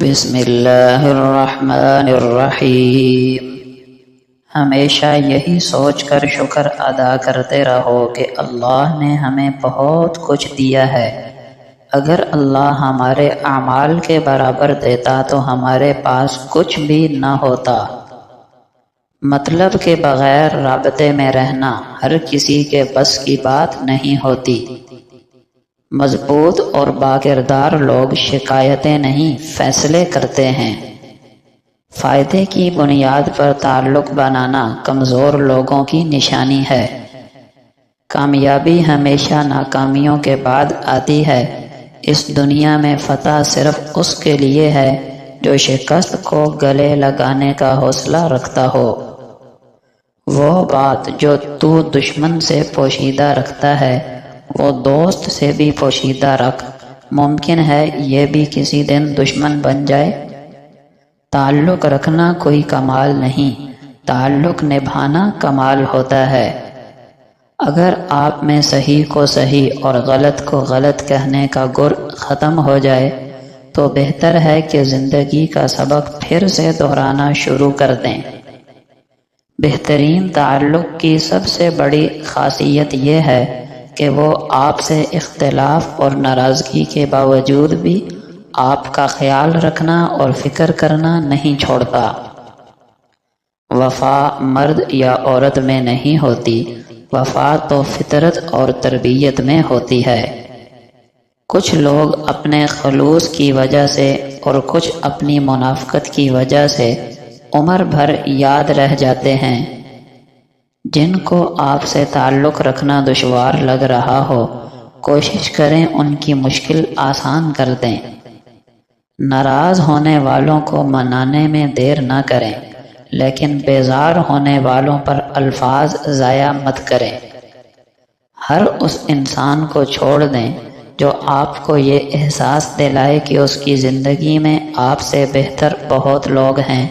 بسم اللہ الرحمن الرحیم۔ ہمیشہ یہی سوچ کر شکر ادا کرتے رہو کہ اللہ نے ہمیں بہت کچھ دیا ہے۔ اگر اللہ ہمارے اعمال کے برابر دیتا تو ہمارے پاس کچھ بھی نہ ہوتا۔ مطلب کے بغیر رابطے میں رہنا ہر کسی کے بس کی بات نہیں ہوتی۔ مضبوط اور باکردار لوگ شکایتیں نہیں فیصلے کرتے ہیں۔ فائدے کی بنیاد پر تعلق بنانا کمزور لوگوں کی نشانی ہے۔ کامیابی ہمیشہ ناکامیوں کے بعد آتی ہے۔ اس دنیا میں فتح صرف اس کے لیے ہے جو شکست کو گلے لگانے کا حوصلہ رکھتا ہو۔ وہ بات جو تو دشمن سے پوشیدہ رکھتا ہے وہ دوست سے بھی پوشیدہ رکھ، ممکن ہے یہ بھی کسی دن دشمن بن جائے۔ تعلق رکھنا کوئی کمال نہیں، تعلق نبھانا کمال ہوتا ہے۔ اگر آپ میں صحیح کو صحیح اور غلط کو غلط کہنے کا گر ختم ہو جائے تو بہتر ہے کہ زندگی کا سبق پھر سے دہرانا شروع کر دیں۔ بہترین تعلق کی سب سے بڑی خاصیت یہ ہے کہ وہ آپ سے اختلاف اور ناراضگی کے باوجود بھی آپ کا خیال رکھنا اور فکر کرنا نہیں چھوڑتا۔ وفا مرد یا عورت میں نہیں ہوتی، وفا تو فطرت اور تربیت میں ہوتی ہے۔ کچھ لوگ اپنے خلوص کی وجہ سے اور کچھ اپنی منافقت کی وجہ سے عمر بھر یاد رہ جاتے ہیں۔ جن کو آپ سے تعلق رکھنا دشوار لگ رہا ہو، کوشش کریں ان کی مشکل آسان کر دیں۔ ناراض ہونے والوں کو منانے میں دیر نہ کریں، لیکن بیزار ہونے والوں پر الفاظ ضائع مت کریں۔ ہر اس انسان کو چھوڑ دیں جو آپ کو یہ احساس دلائے کہ اس کی زندگی میں آپ سے بہتر بہت لوگ ہیں۔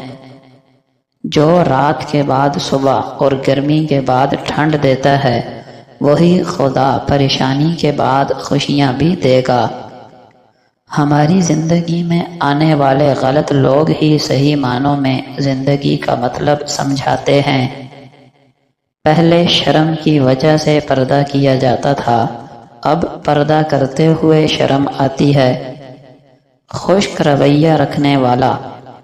جو رات کے بعد صبح اور گرمی کے بعد ٹھنڈ دیتا ہے وہی خدا پریشانی کے بعد خوشیاں بھی دے گا۔ ہماری زندگی میں آنے والے غلط لوگ ہی صحیح معنوں میں زندگی کا مطلب سمجھاتے ہیں۔ پہلے شرم کی وجہ سے پردہ کیا جاتا تھا، اب پردہ کرتے ہوئے شرم آتی ہے۔ خشک رویہ رکھنے والا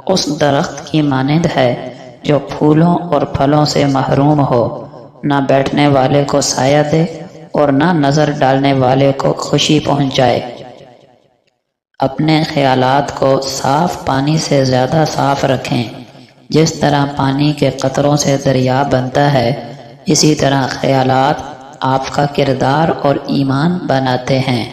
اس درخت کی مانند ہے جو پھولوں اور پھلوں سے محروم ہو، نہ بیٹھنے والے کو سایہ دے اور نہ نظر ڈالنے والے کو خوشی پہنچائے۔ اپنے خیالات کو صاف پانی سے زیادہ صاف رکھیں۔ جس طرح پانی کے قطروں سے دریا بنتا ہے، اسی طرح خیالات آپ کا کردار اور ایمان بناتے ہیں۔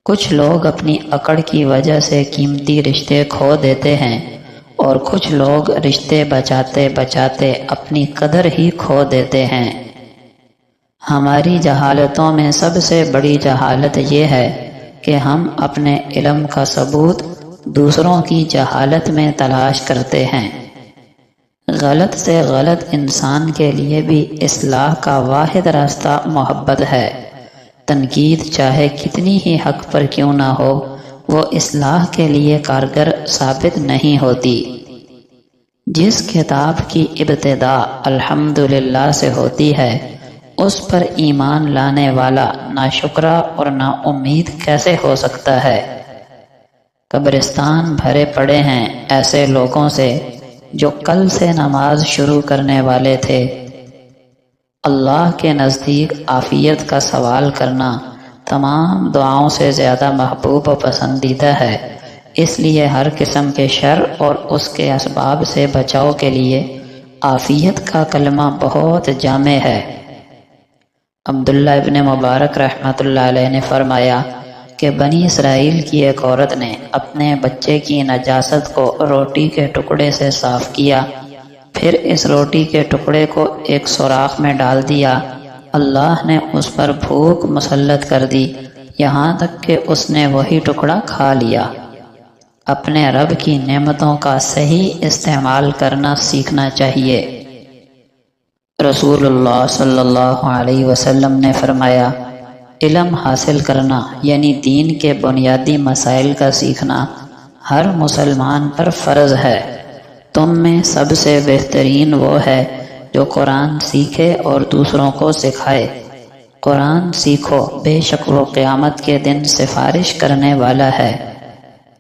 کچھ لوگ اپنی اکڑ کی وجہ سے قیمتی رشتے کھو دیتے ہیں اور کچھ لوگ رشتے بچاتے بچاتے اپنی قدر ہی کھو دیتے ہیں۔ ہماری جہالتوں میں سب سے بڑی جہالت یہ ہے کہ ہم اپنے علم کا ثبوت دوسروں کی جہالت میں تلاش کرتے ہیں۔ غلط سے غلط انسان کے لیے بھی اصلاح کا واحد راستہ محبت ہے۔ تنقید چاہے کتنی ہی حق پر کیوں نہ ہو، وہ اصلاح کے لیے کارگر ثابت نہیں ہوتی۔ جس کتاب کی ابتدا الحمدللہ سے ہوتی ہے اس پر ایمان لانے والا ناشکرا اور نا امید کیسے ہو سکتا ہے؟ قبرستان بھرے پڑے ہیں ایسے لوگوں سے جو کل سے نماز شروع کرنے والے تھے۔ اللہ کے نزدیک عافیت کا سوال کرنا تمام دعاؤں سے زیادہ محبوب و پسندیدہ ہے، اس لیے ہر قسم کے شر اور اس کے اسباب سے بچاؤ کے لیے عافیت کا کلمہ بہت جامع ہے۔ عبداللہ ابن مبارک رحمۃ اللہ علیہ نے فرمایا کہ بنی اسرائیل کی ایک عورت نے اپنے بچے کی نجاست کو روٹی کے ٹکڑے سے صاف کیا، پھر اس روٹی کے ٹکڑے کو ایک سوراخ میں ڈال دیا۔ اللہ نے اس پر بھوک مسلط کر دی یہاں تک کہ اس نے وہی ٹکڑا کھا لیا۔ اپنے رب کی نعمتوں کا صحیح استعمال کرنا سیکھنا چاہیے۔ رسول اللہ صلی اللہ علیہ وسلم نے فرمایا، علم حاصل کرنا یعنی دین کے بنیادی مسائل کا سیکھنا ہر مسلمان پر فرض ہے۔ تم میں سب سے بہترین وہ ہے جو قرآن سیکھے اور دوسروں کو سکھائے۔ قرآن سیکھو، بے شک وہ قیامت کے دن سفارش کرنے والا ہے۔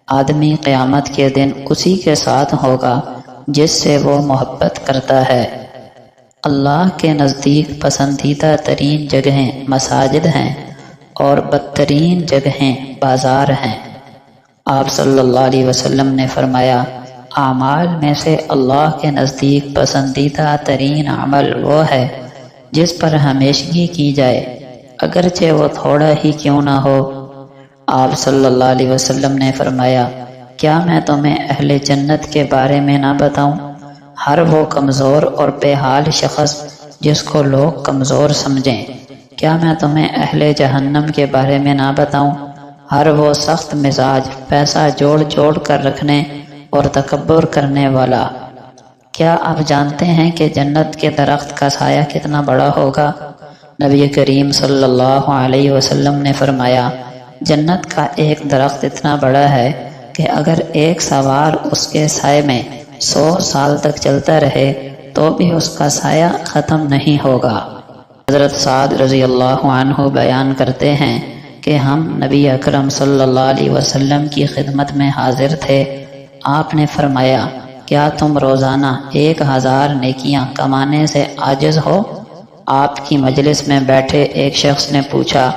آدمی قیامت کے دن اسی کے ساتھ ہوگا جس سے وہ محبت کرتا ہے۔ اللہ کے نزدیک پسندیدہ ترین جگہیں مساجد ہیں اور بدترین جگہیں بازار ہیں۔ آپ صلی اللہ علیہ وسلم نے فرمایا، اعمال میں سے اللہ کے نزدیک پسندیدہ ترین عمل وہ ہے جس پر ہمیشگی کی جائے، اگرچہ وہ تھوڑا ہی کیوں نہ ہو۔ آپ صلی اللہ علیہ وسلم نے فرمایا، کیا میں تمہیں اہل جنت کے بارے میں نہ بتاؤں؟ ہر وہ کمزور اور بے حال شخص جس کو لوگ کمزور سمجھیں۔ کیا میں تمہیں اہل جہنم کے بارے میں نہ بتاؤں؟ ہر وہ سخت مزاج، پیسہ جوڑ جوڑ کر رکھنے اور تکبر کرنے والا۔ کیا آپ جانتے ہیں کہ جنت کے درخت کا سایہ کتنا بڑا ہوگا؟ نبی کریم صلی اللہ علیہ وسلم نے فرمایا، جنت کا ایک درخت اتنا بڑا ہے کہ اگر ایک سوار اس کے سائے میں 100 سال تک چلتا رہے تو بھی اس کا سایہ ختم نہیں ہوگا۔ حضرت سعد رضی اللہ عنہ بیان کرتے ہیں کہ ہم نبی اکرم صلی اللہ علیہ وسلم کی خدمت میں حاضر تھے۔ آپ نے فرمایا، کیا تم روزانہ 1000 نیکیاں کمانے سے عاجز ہو؟ آپ کی مجلس میں بیٹھے ایک شخص نے پوچھا،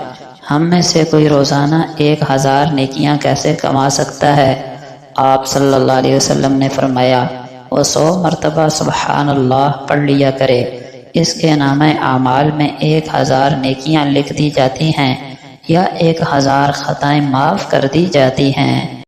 ہم میں سے کوئی روزانہ 1000 نیکیاں کیسے کما سکتا ہے؟ آپ صلی اللہ علیہ وسلم نے فرمایا، وہ 100 مرتبہ سبحان اللہ پڑھ لیا کرے، اس کے نامہ اعمال میں 1000 نیکیاں لکھ دی جاتی ہیں یا 1000 خطائیں معاف کر دی جاتی ہیں۔